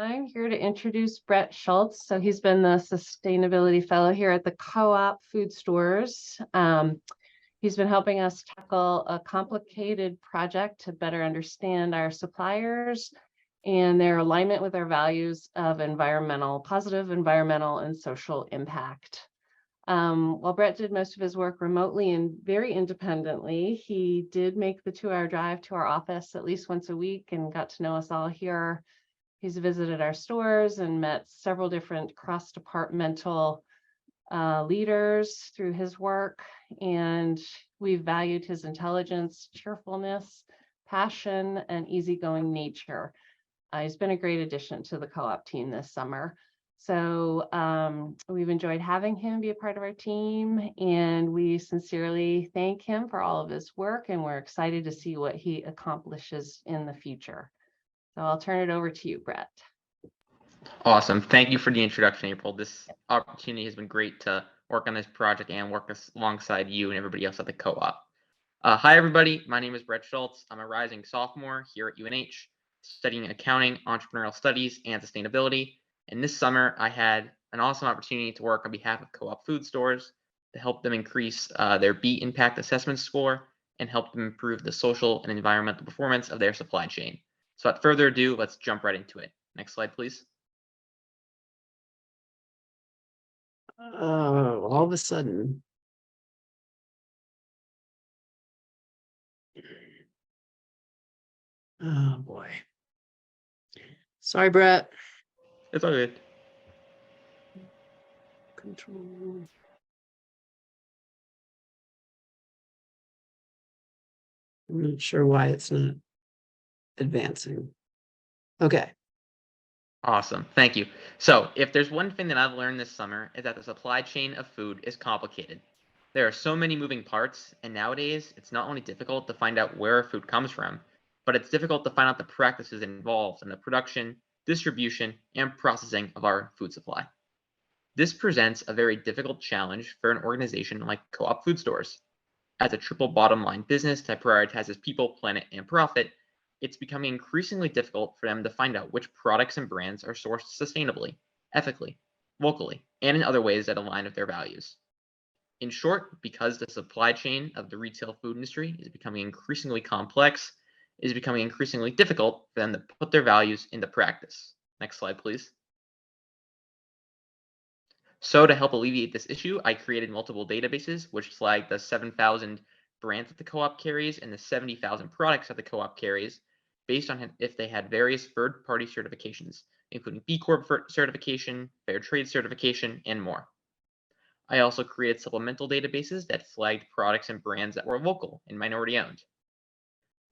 I'm here to introduce Brett Schultz. So he's been the sustainability fellow here at the Co-op food stores. He's been helping us tackle a complicated project to better understand our suppliers and their alignment with our values of positive environmental and social impact. While Brett did most of his work remotely and very independently, he did make the 2-hour drive to our office at least once a week and got to know us all here. He's visited our stores and met several different cross-departmental leaders through his work, and we've valued his intelligence, cheerfulness, passion, and easygoing nature. He's been a great addition to the co-op team this summer. So we've enjoyed having him be a part of our team, and we sincerely thank him for all of his work, and we're excited to see what he accomplishes in the future. So I'll turn it over to you, Brett. Awesome. Thank you for the introduction, April. This opportunity has been great to work on this project and work alongside you and everybody else at the co-op. Hi, everybody. My name is Brett Schultz. I'm a rising sophomore here at UNH, studying accounting, entrepreneurial studies, and sustainability. And this summer, I had an awesome opportunity to work on behalf of co-op food stores to help them increase their B Impact Assessment score and help them improve the social and environmental performance of their supply chain. So without further ado, let's jump right into it. Next slide, please. All of a sudden. Oh boy. Sorry, Brett. It's all good. Control. I'm not sure why it's not advancing. Okay. Awesome. Thank you. So if there's one thing that I've learned this summer is that the supply chain of food is complicated. There are so many moving parts, and nowadays it's not only difficult to find out where food comes from, but it's difficult to find out the practices involved in the production, distribution, and processing of our food supply. This presents a very difficult challenge for an organization like Co-op Food Stores. As a triple bottom line business that prioritizes people, planet, and profit, it's becoming increasingly difficult for them to find out which products and brands are sourced sustainably, ethically, locally, and in other ways that align with their values. In short, because the supply chain of the retail food industry is becoming increasingly complex, it is becoming increasingly difficult for them to put their values into practice. Next slide, please. So to help alleviate this issue, I created multiple databases which flag the 7,000 brands that the co-op carries and the 70,000 products that the co-op carries based on if they had various third-party certifications, including B Corp certification, Fair Trade certification, and more. I also created supplemental databases that flagged products and brands that were local and minority-owned.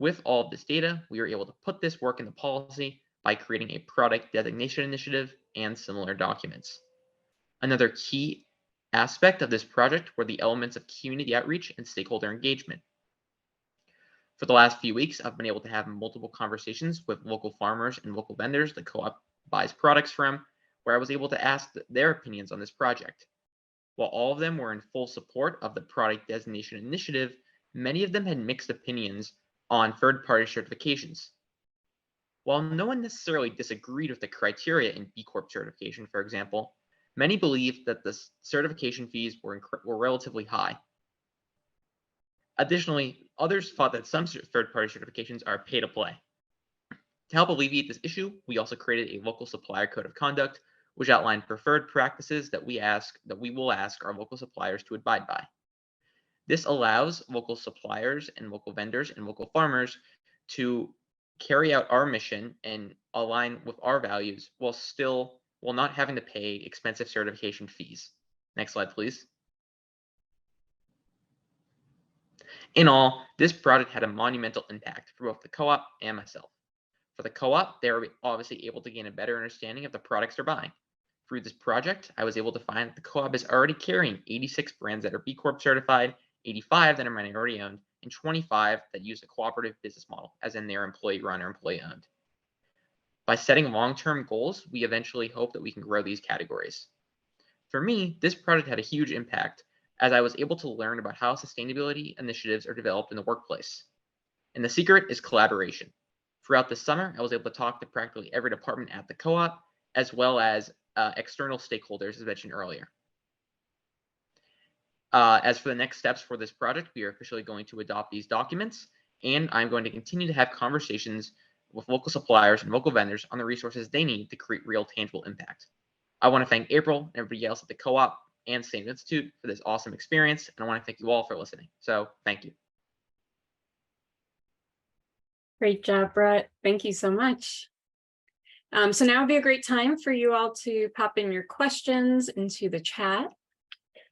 With all of this data, we were able to put this work into policy by creating a product designation initiative and similar documents. Another key aspect of this project were the elements of community outreach and stakeholder engagement. For the last few weeks, I've been able to have multiple conversations with local farmers and local vendors the co-op buys products from, where I was able to ask their opinions on this project. While all of them were in full support of the product designation initiative, many of them had mixed opinions on third-party certifications. While no one necessarily disagreed with the criteria in B Corp certification, for example, many believed that the certification fees were relatively high. Additionally, others thought that some third-party certifications are pay-to-play. To help alleviate this issue, we also created a local supplier code of conduct, which outlined preferred practices that we will ask our local suppliers to abide by. This allows local suppliers and local vendors and local farmers to carry out our mission and align with our values while not having to pay expensive certification fees. Next slide, please. In all, this project had a monumental impact for both the co-op and myself. For the co-op, they were obviously able to gain a better understanding of the products they're buying. Through this project, I was able to find that the co-op is already carrying 86 brands that are B Corp certified, 85 that are minority owned, and 25 that use a cooperative business model, as in they're employee run or employee owned. By setting long-term goals, we eventually hope that we can grow these categories. For me, this project had a huge impact as I was able to learn about how sustainability initiatives are developed in the workplace. And the secret is collaboration. Throughout the summer, I was able to talk to practically every department at the co-op, as well as external stakeholders, as mentioned earlier. As for the next steps for this project, we are officially going to adopt these documents, and I'm going to continue to have conversations with local suppliers and local vendors on the resources they need to create real tangible impact. I want to thank April and everybody else at the co-op and State Institute for this awesome experience, and I want to thank you all for listening. So thank you. Great job, Brett. Thank you so much. So now would be a great time for you all to pop in your questions into the chat.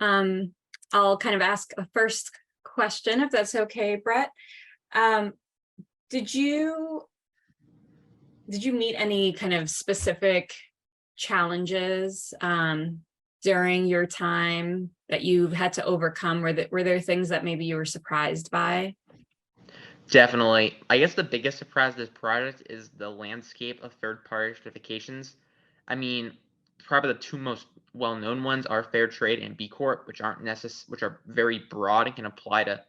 I'll kind of ask a first question, if that's okay, Brett. Did you meet any kind of specific challenges during your time that you've had to overcome? Were there things that maybe you were surprised by? Definitely. I guess the biggest surprise of this project is the landscape of third-party certifications. I mean, probably the two most well-known ones are Fair Trade and B Corp, which are very broad and can apply to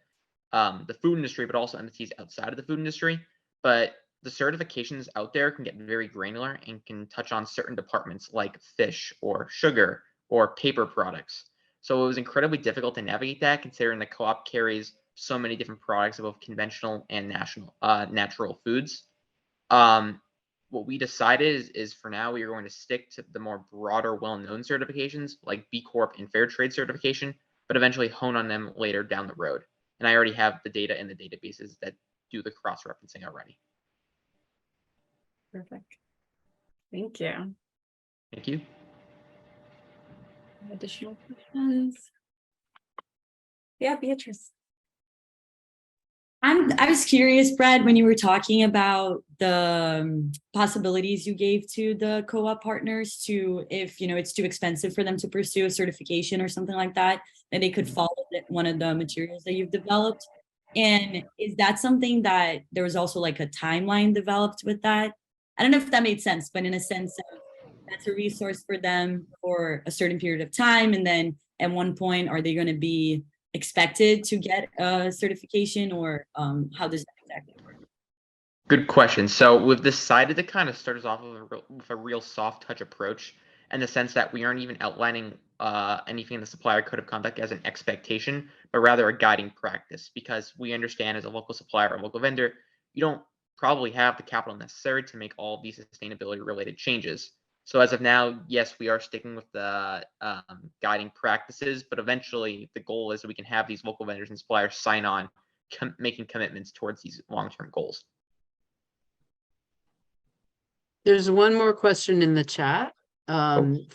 the food industry, but also entities outside of the food industry. But the certifications out there can get very granular and can touch on certain departments like fish or sugar or paper products. So it was incredibly difficult to navigate that, considering the co-op carries so many different products of both conventional and natural foods. What we decided is for now, we are going to stick to the more broader, well-known certifications like B Corp and Fair Trade certification, but eventually hone on them later down the road. And I already have the data in the databases that do the cross-referencing already. Perfect. Thank you. Thank you. Additional questions? Yeah, Beatrice. I was curious, Brad, when you were talking about the possibilities you gave to the co-op partners to, if it's too expensive for them to pursue a certification or something like that, that they could follow one of the materials that you've developed. And is that something that there was also like a timeline developed with that? I don't know if that made sense, but in a sense of that's a resource for them for a certain period of time. And then at one point, are they going to be expected to get a certification, or how does that exactly work? Good question. So we've decided to kind of start us off with a real soft touch approach, in the sense that we aren't even outlining anything in the supplier code of conduct as an expectation, but rather a guiding practice, because we understand as a local supplier or local vendor, you don't probably have the capital necessary to make all of these sustainability related changes. So as of now, yes, we are sticking with the guiding practices, but eventually the goal is that we can have these local vendors and suppliers sign on, making commitments towards these long-term goals. There's one more question in the chat from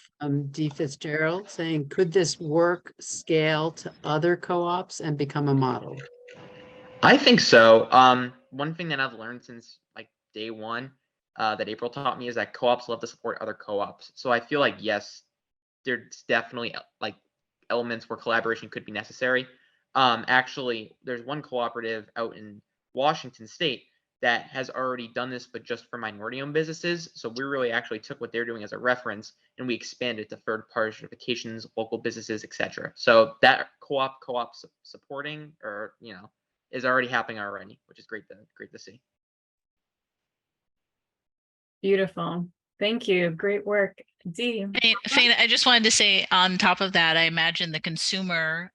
D. Fitzgerald saying, could this work scale to other co-ops and become a model? I think so. One thing that I've learned since like day one that April taught me is that co-ops love to support other co-ops. So I feel like, yes, there's definitely like elements where collaboration could be necessary. Actually, there's one cooperative out in Washington State that has already done this, but just for minority-owned businesses. So we really actually took what they're doing as a reference and we expanded to third-party certifications, local businesses, etc. So that co-op supporting, or is already happening already, which is great to see. Beautiful. Thank you. Great work. Dee. Fane, I just wanted to say on top of that, I imagine the consumer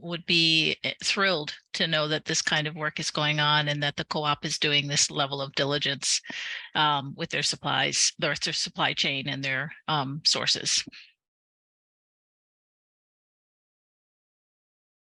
would be thrilled to know that this kind of work is going on and that the co-op is doing this level of diligence with their supplies, their supply chain and their sources.